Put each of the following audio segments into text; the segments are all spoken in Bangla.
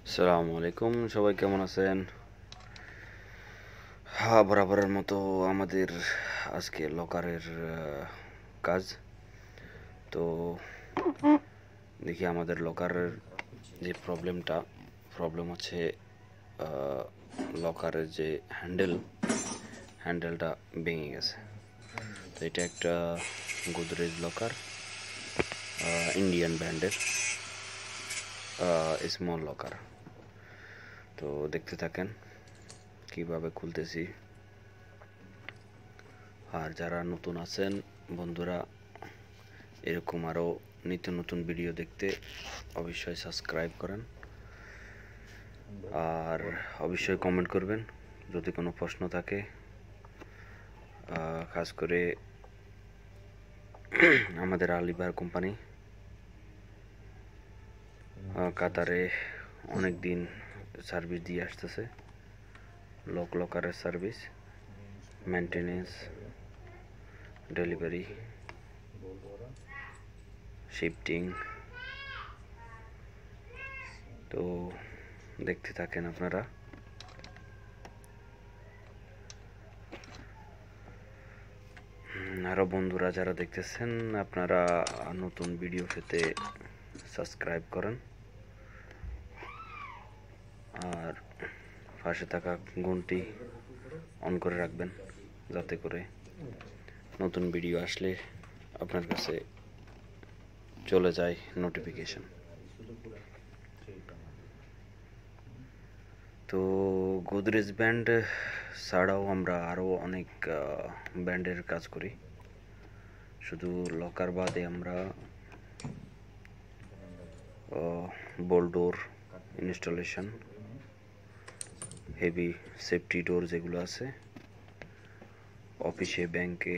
আসসালামু আলাইকুম, সবাই কেমন আছেন? হ্যাঁ, বরাবরের মতো আমাদের আজকে লকারের কাজ। তো দেখি আমাদের লকারের যে প্রবলেম হচ্ছে লকারের যে হ্যান্ডেলটা ভেঙে গেছে। তো এটা একটা গোদরেজ লকার, ইন্ডিয়ান ব্র্যান্ডের স্মল লকার। তো দেখতে থাকেন কিভাবে খুলতেছি। আর যারা নতুন আছেন বন্ধুরা, এরকম আরও নিত্য নতুন ভিডিও দেখতে অবশ্যই সাবস্ক্রাইব করেন আর অবশ্যই কমেন্ট করবেন যদি কোনো প্রশ্ন থাকে। খাস করে আমাদের আলিবার কোম্পানি কাতারে অনেক দিন সার্ভিস দিয়ে আসতেছে, লকারের সার্ভিস, মেনটেনেন্স, ডেলিভারি, শিফটিং। তো দেখতে থাকেন আপনারা। আরও বন্ধুরা যারা দেখতেছেন, আপনারা নতুন ভিডিও পেতে সাবস্ক্রাইব করেন আর পাশে থাকা ঘন্টি অন করে রাখবেন, যাতে করে নতুন ভিডিও আসলে আপনার কাছে চলে যায় নোটিফিকেশন। তো গোদরেজ ব্র্যান্ড ছাড়াও আমরা আরও অনেক ব্র্যান্ডের কাজ করি। শুধু লকার বাদে আমরা বোল্ট ডোর ইনস্টলেশন, হেভি সেফটি ডোর যেগুলো আছে অফিসে, ব্যাংকে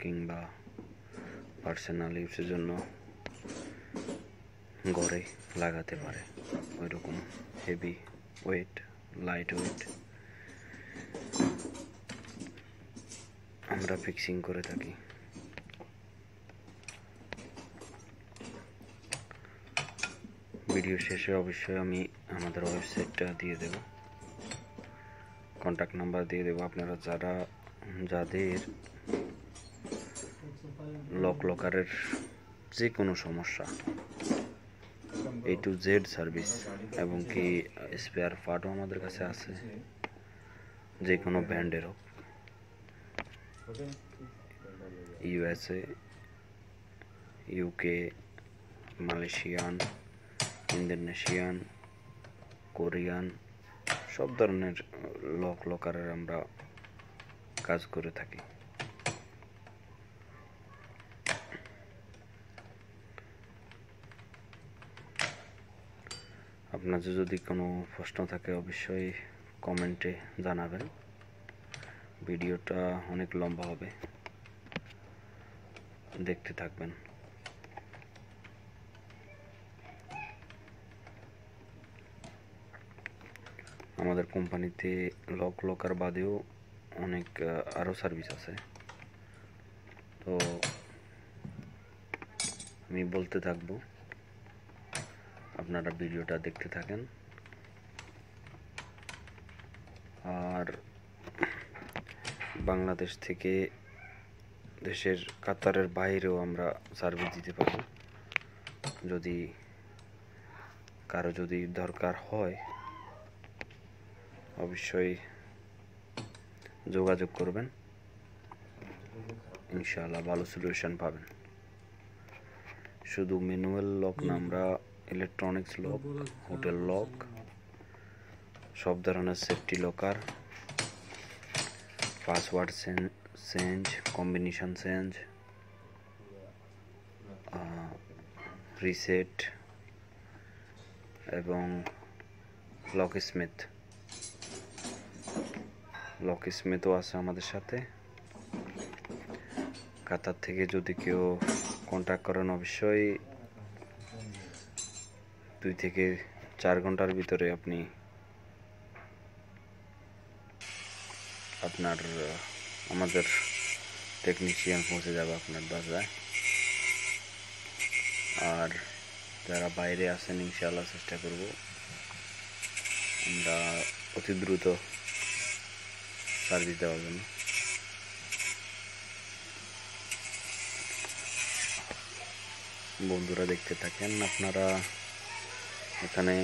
কিংবা পার্সোনাল ইউজের জন্য ঘরে লাগাতে পারে, ওই রকম হেভি ওয়েট, লাইট ওয়েট আমরা ফিক্সিং করে থাকি। ভিডিও শেষে অবশ্যই আমি আমাদের ওয়েবসাইটটা দিয়ে দেব, কন্ট্যাক্ট নাম্বার দিয়ে দেব। আপনারা যাদের লকারের যে কোনো সমস্যা, A to Z সার্ভিস, এবং কি স্পেয়ার পার্টও আমাদের কাছে আছে, যে কোনো ব্র্যান্ডের হোক, USA, UK, Malaysian, Indonesian, Korean, সব ধরনের লকারের আমরা কাজ করে থাকি। আপনাদের যদি কোনো প্রশ্ন থাকে অবশ্যই কমেন্টে জানাবেন। ভিডিওটা অনেক লম্বা হবে, দেখতে থাকবেন। আমাদের কোম্পানিতে লকার বাদেও অনেক আরও সার্ভিস আছে। তো আমি বলতে থাকবো, আপনারা ভিডিওটা দেখতে থাকেন। আর বাংলাদেশ থেকে দেশের কাতারের বাইরেও আমরা সার্ভিস দিতে পারি। যদি কারো দরকার হয় অবশ্যই যোগাযোগ করবেন, ইনশাআল্লাহ ভালো সলিউশন পাবেন। শুধু ম্যানুয়াল লক না, আমরা ইলেকট্রনিক্স লক, হোটেল লক, সব ধরনের safety locker, password change, combination change, reset এবং লকস্মিথও আছে আমাদের সাথে। কাতার থেকে যদি কেউ কন্ট্যাক্ট করেন অবশ্যই 2 থেকে 4 ঘন্টার ভিতরে আমাদের টেকনিশিয়ান পৌঁছে যাবে আপনার বাসায়। আর যারা বাইরে আছেন ইনশাআল্লাহ চেষ্টা করব আমরা অতি দ্রুত সার্ভিস দেওয়ার জন্য। বন্ধুরা দেখতে থাকেন আপনারা। এখানে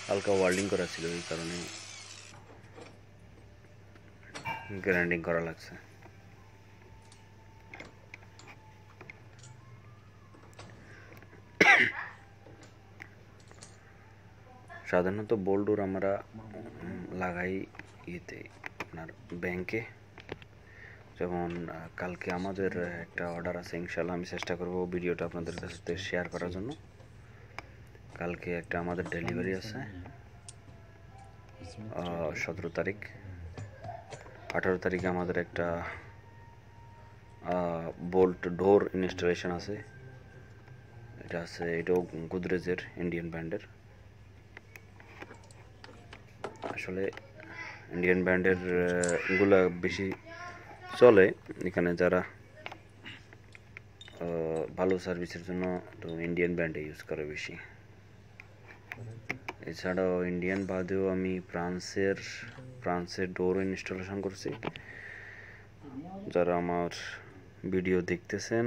হালকা ওয়েল্ডিং করা ছিল, এই কারণে গ্রাইন্ডিং করা লাগছে। সাধারণত বোল্ডুর আমরা লাগাই ইয়েতে আপনার ব্যাংকে। যেমন কালকে আমাদের একটা অর্ডার আছে, ইনশাল্লাহ আমি চেষ্টা করব ভিডিওটা আপনাদের কাছে শেয়ার করার জন্য। কালকে একটা আমাদের ডেলিভারি আছে 17 তারিখ। 18 তারিখে আমাদের একটা বোল্ট ডোর ইনস্টলেশন আছে। এটা আছে, এটাও গোদরেজের ইন্ডিয়ান ব্র্যান্ডের। আসলে ইন্ডিয়ান ব্র্যান্ডের গুলা বেশি চলে এখানে। যারা ভালো সার্ভিসের জন্য তো ইন্ডিয়ান ব্র্যান্ডে ইউজ করে বেশি। এছাড়াও ইন্ডিয়ান বাদেও আমি ফ্রান্সের ডোর ইনস্টলেশন করছি। যারা আমার ভিডিও দেখতেছেন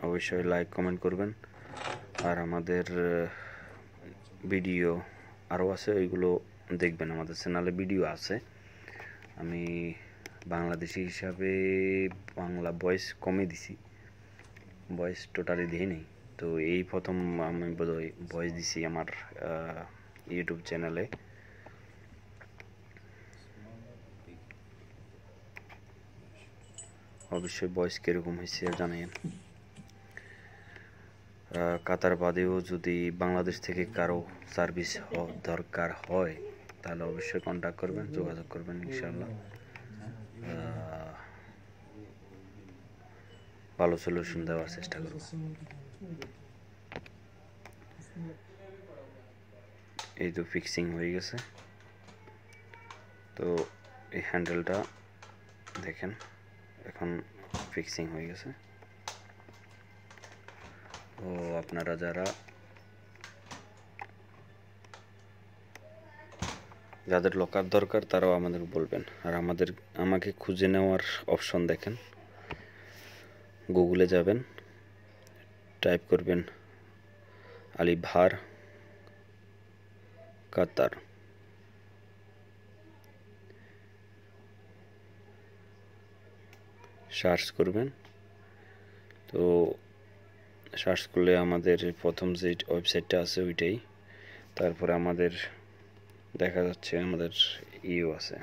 অবশ্যই লাইক কমেন্ট করবেন। আর আমাদের ভিডিও আরও আছে, ওইগুলো দেখবেন। আমাদের চ্যানেলে ভিডিও আছে। আমি বাংলাদেশি হিসাবে বাংলা ভয়েস কমে দিছি, ভয়েস টোটালি দিই নেই। তো এই প্রথম আমি বোধহয় ভয়েস দিছি আমার ইউটিউব চ্যানেলে। অবশ্যই ভয়েস কীরকম হয়েছে জানাইন। কাতার বাদেও যদি বাংলাদেশ থেকে কারো সার্ভিস দরকার হয় তাহলে অবশ্যই কন্ট্যাক্ট করবেন, যোগাযোগ করবেন। ইনশাআল্লাহ ভালো সলিউশন দেওয়ার চেষ্টা করব। এই তো ফিক্সিং হয়ে গেছে। তো এই হ্যান্ডেলটা দেখেন এখন ফিক্সিং হয়ে গেছে। ও আপনারা যাদের লকার দরকার তারাও আমাদের বলবেন। আর আমাকে খুঁজে নেওয়ার অপশন দেখেন, গুগলে যাবেন, টাইপ করবেন আলী ভার কাতার, সার্চ করবেন। তো সার্চ করলে আমাদের প্রথম যে ওয়েবসাইটটা আছে ওইটাই। তারপরে আমাদের দেখা যাচ্ছে আমাদের ইও আছে,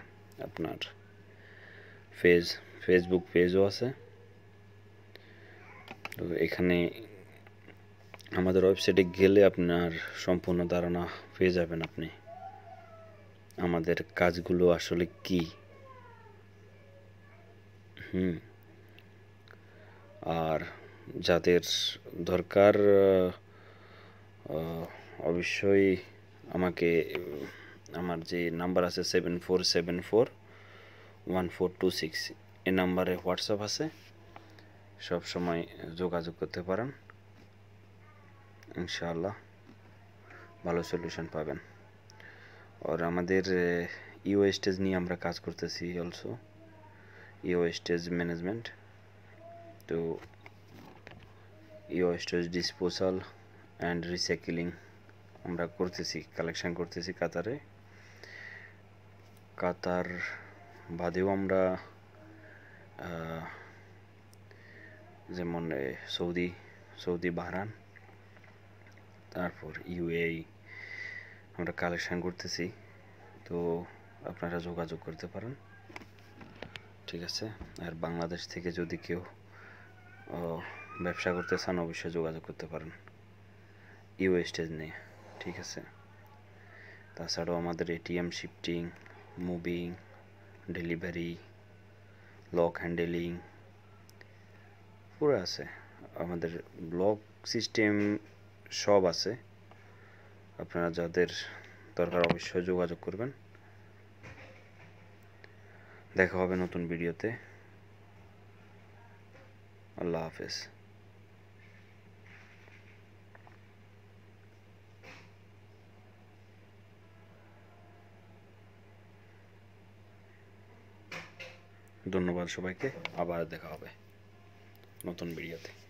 আপনার ফেসবুক পেজও আছে। তো এখানে আমাদের ওয়েবসাইটে গেলে আপনার সম্পূর্ণ ধারণা পেয়ে যাবেন আপনি আমাদের কাজগুলো আসলে কি। আর যাদের দরকার অবশ্যই আমাকে আমার যে নাম্বার আছে 74741426 এই নাম্বারে হোয়াটসঅ্যাপ আছে, সব সময় যোগাযোগ করতে পারেন। ইনশাআল্লাহ ভালো সলিউশন পাবেন। আর আমাদের ইও স্টেজ নিয়ে আমরা কাজ করতেছি অলসো, ইও স্টেজ ম্যানেজমেন্ট। তো ইও স্টেজ ডিসপোজাল অ্যান্ড রিসাইকেলিং আমরা করতেছি, কালেকশন করতেছি কাতার বাদেও আমরা যেমন সৌদি বাহরান, তারপর ইউএই আমরা কালেকশন করতেছি। তো আপনারা যোগাযোগ করতে পারেন, ঠিক আছে। আর বাংলাদেশ থেকে যদি কেউ ব্যবসা করতে চান অবশ্যই যোগাযোগ করতে পারেন ইউ স্টেজ নিয়ে, ঠিক আছে। তাছাড়াও আমাদের ATM shifting, moving, delivery, lock handling পুরো আছে। আমাদের ব্লক সিস্টেম সব আছে। আপনারা যাদের দরকার অবশ্যই যোগাযোগ করবেন। দেখা হবে নতুন ভিডিওতে। আল্লাহ হাফেজ। ধন্যবাদ সবাইকে, আবার দেখা হবে নতুন ভিডিওতে।